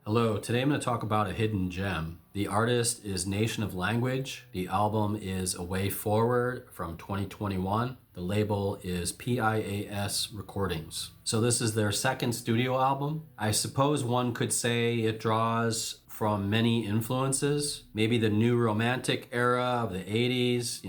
Hello, today I'm going to talk about a hidden gem. The artist is Nation of Language. The album is A Way Forward from 2021. The label is PIAS Recordings. So this is their second studio album. I suppose one could say it draws from many influences. Maybe the new romantic era of the 80s,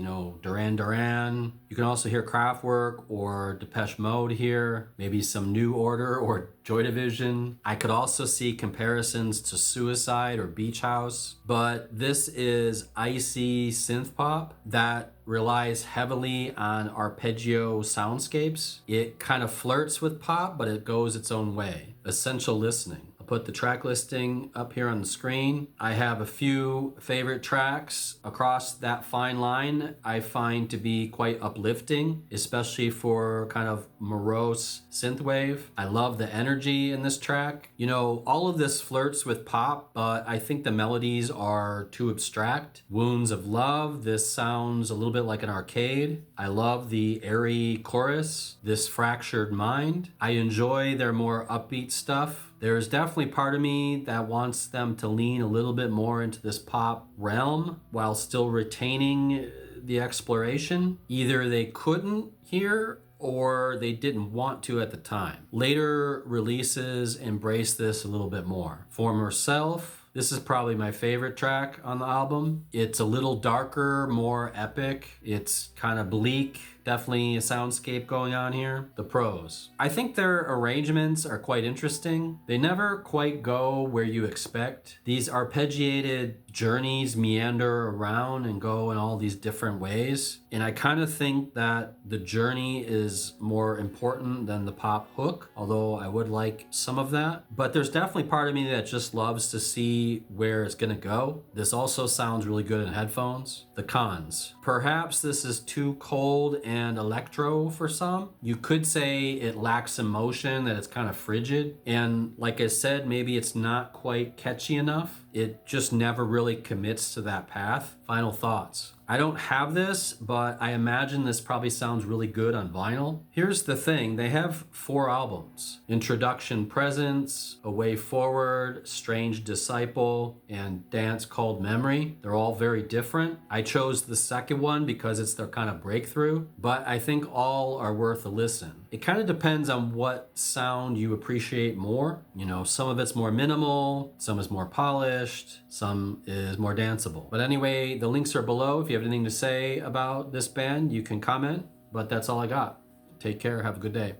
Duran Duran. You can also hear Kraftwerk or Depeche Mode here. Maybe some New Order or Joy Division. I could also see comparisons to Suicide or Beach House. But this is icy synth pop that relies heavily on arpeggio soundscapes. It kind of flirts with pop, but it goes its own way. Essential listening. I'll put the track listing up here on the screen. I have a few favorite tracks across that fine line I find to be quite uplifting, especially for kind of morose synthwave. I love the energy in this track. All of this flirts with pop, but I think the melodies are too abstract. Wounds of Love, this sounds a little bit like an arcade. I love the airy chorus, This Fractured Mind. I enjoy their more upbeat stuff. There's definitely part of me that wants them to lean a little bit more into this pop realm while still retaining the exploration. Either they couldn't here or they didn't want to at the time. Later releases embrace this a little bit more. Former Self, this is probably my favorite track on the album. It's a little darker, more epic. It's kind of bleak. Definitely a soundscape going on here. The pros. I think their arrangements are quite interesting. They never quite go where you expect. These arpeggiated journeys meander around and go in all these different ways. And I kind of think that the journey is more important than the pop hook, although I would like some of that. But there's definitely part of me that just loves to see where it's gonna go. This also sounds really good in headphones. The cons. Perhaps this is too cold and electro for some. You could say it lacks emotion, that it's kind of frigid. And like I said, maybe it's not quite catchy enough. It just never really commits to that path. Final thoughts. I don't have this, but I imagine this probably sounds really good on vinyl. Here's the thing, they have 4 albums. Introduction Presence, A Way Forward, Strange Disciple, and Dance Called Memory. They're all very different. I chose the second one because it's their kind of breakthrough, but I think all are worth a listen. It kind of depends on what sound you appreciate more. Some of it's more minimal, some is more polished, some is more danceable. But anyway, the links are below. If you have anything to say about this band, you can comment, but that's all I got. Take care, have a good day.